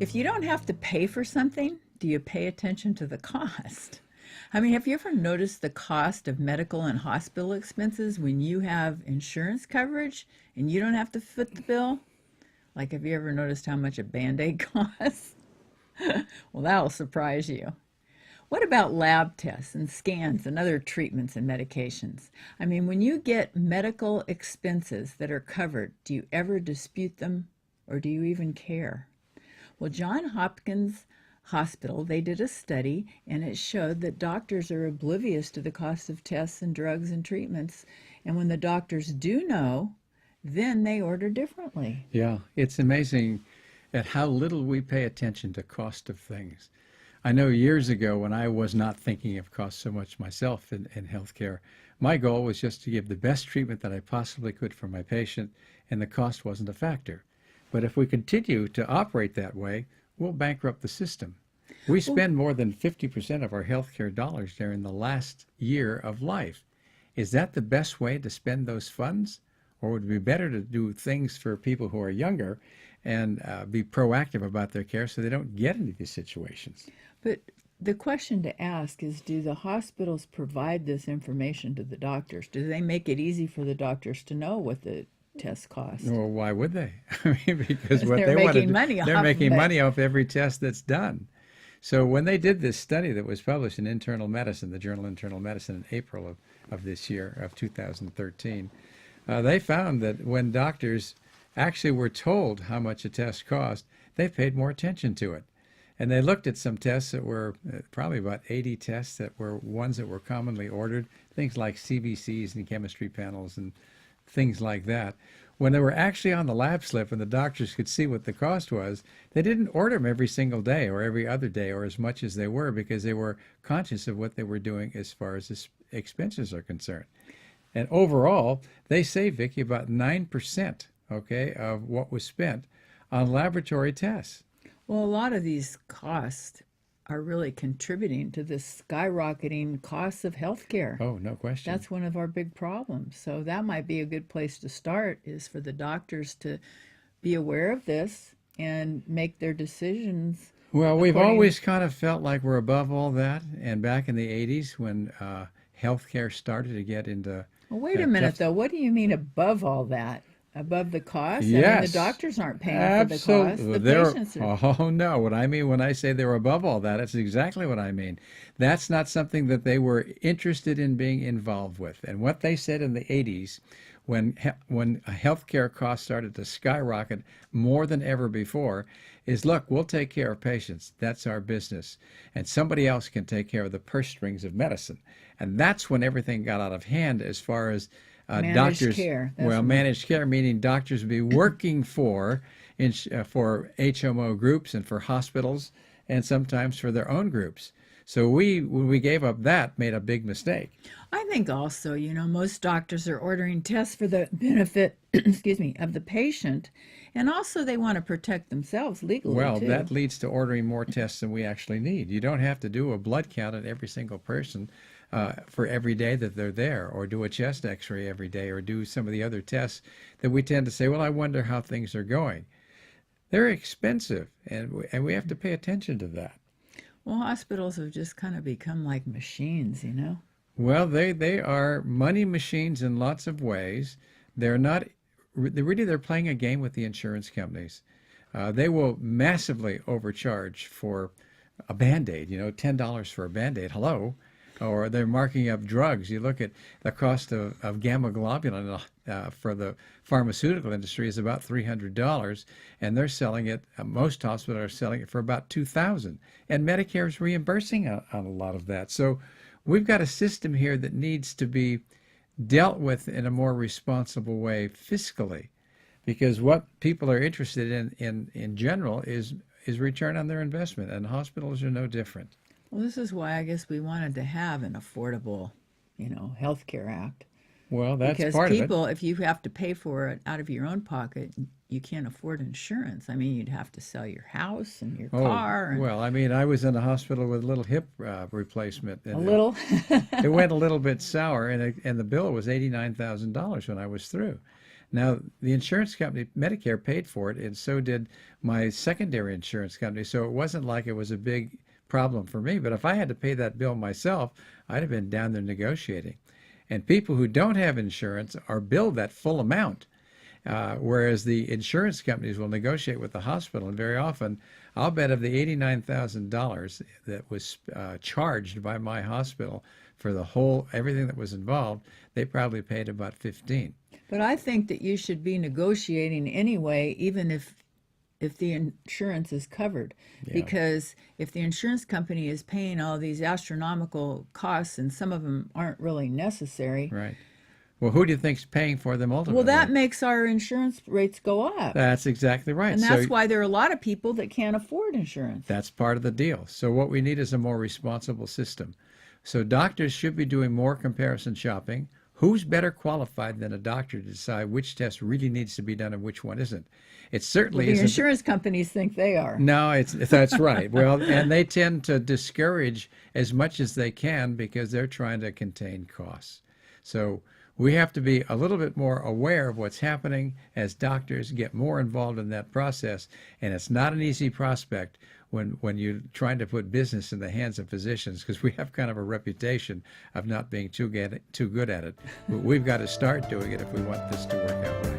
If you don't have to pay for something, do you pay attention to the cost? I mean, have you ever noticed the cost of medical and hospital expenses when you have insurance coverage and you don't have to foot the bill? Like, have you ever noticed how much a Band-Aid costs? Well, that'll surprise you. What about lab tests and scans and other treatments and medications? I mean, when you get medical expenses that are covered, do you ever dispute them or do you even care? Well, Johns Hopkins Hospital, they did a study and it showed that doctors are oblivious to the cost of tests and drugs and treatments. And when the doctors do know, then they order differently. Yeah, it's amazing at how little we pay attention to cost of things. I know years ago when I was not thinking of cost so much myself in healthcare, my goal was just to give the best treatment that I possibly could for my patient, and the cost wasn't a factor. But if we continue to operate that way, we'll bankrupt the system. We spend more than 50% of our healthcare dollars during the last year of life. Is that the best way to spend those funds? Or would it be better to do things for people who are younger and be proactive about their care so they don't get into these situations? But the question to ask is, do the hospitals provide this information to the doctors? Do they make it easy for the doctors to know what the test cost? Well, why would they? I mean, because what They're they want to making do, money they're off making of it. money off every test that's done. So when they did this study that was published in Internal Medicine, the Journal of Internal Medicine, in April of this year, of 2013, they found that when doctors actually were told how much a test cost, they paid more attention to it. And they looked at some tests that were probably about 80 tests that were ones that were commonly ordered, things like CBCs and chemistry panels and things like that. When they were actually on the lab slip and the doctors could see what the cost was, they didn't order them every single day or every other day or as much as they were, because they were conscious of what they were doing as far as expenses are concerned. And overall, they say, Vicki, about 9%, okay, of what was spent on laboratory tests. Well, a lot of these costs are really contributing to the skyrocketing costs of healthcare. Oh, no question. That's one of our big problems. So that might be a good place to start, is for the doctors to be aware of this and make their decisions. Well, we've according- always kind of felt like we're above all that. And back in the 80s, when healthcare started to get into Well, wait a minute, tough. though. What do you mean above all that? Above the cost? I mean, Yes. the doctors aren't paying for the cost. Absolutely. The They're, patients are. oh, no. What I mean when I say they're above all that, that's exactly what I mean. That's not something that they were interested in being involved with. And what they said in the 80s, when healthcare costs started to skyrocket more than ever before, is, look, we'll take care of patients. That's our business. And somebody else can take care of the purse strings of medicine. And that's when everything got out of hand as far as Managed doctors. care. That's Well, what- managed care, meaning doctors would be working for HMO groups and for hospitals and sometimes for their own groups. So when we gave up that, made a big mistake. I think also, most doctors are ordering tests for the benefit, excuse me, of the patient, and also they want to protect themselves legally Well, too. that leads to ordering more tests than we actually need. You don't have to do a blood count on every single person for every day that they're there, or do a chest x-ray every day, or do some of the other tests that we tend to say, well, I wonder how things are going. They're expensive, and we have to pay attention to that. Well, hospitals have just kind of become like machines. Well, they are money machines in lots of ways. They're not they're playing a game with the insurance companies. They will massively overcharge for a Band-Aid, $10 for a Band-Aid. Hello. Or they're marking up drugs. You look at the cost of gamma globulin for the pharmaceutical industry is about $300, and they're selling it, most hospitals are selling it for about $2,000. And Medicare is reimbursing on a lot of that. So we've got a system here that needs to be dealt with in a more responsible way fiscally, because what people are interested in general is return on their investment, and hospitals are no different. Well, this is why I guess we wanted to have an affordable, health care act. Well, that's Because part of it. people, if you have to pay for it out of your own pocket, you can't afford insurance. I mean, you'd have to sell your house and your car. And Well, I mean, I was in a hospital with a little hip replacement. And a little. It went a little bit sour, and the bill was $89,000 when I was through. Now, the insurance company, Medicare, paid for it, and so did my secondary insurance company. So it wasn't like it was a big problem for me. But if I had to pay that bill myself, I'd have been down there negotiating. And people who don't have insurance are billed that full amount, whereas the insurance companies will negotiate with the hospital. And very often, I'll bet of the $89,000 that was charged by my hospital for the whole, everything that was involved, they probably paid about 15. But I think that you should be negotiating anyway, even if the insurance is covered. Yeah. Because if the insurance company is paying all these astronomical costs and some of them aren't really necessary, Right. Well, who do you think's paying for them ultimately? well, that makes our insurance rates go up. That's exactly right. And that's why there are a lot of people that can't afford insurance. That's part of the deal. So what we need is a more responsible system. So doctors should be doing more comparison shopping. Who's better qualified than a doctor to decide which test really needs to be done and which one isn't? It certainly The isn't. insurance companies think they are. No, that's right. Well, and they tend to discourage as much as they can because they're trying to contain costs. So we have to be a little bit more aware of what's happening as doctors get more involved in that process. And it's not an easy prospect when you're trying to put business in the hands of physicians, because we have kind of a reputation of not being too good at it. But we've got to start doing it if we want this to work out right.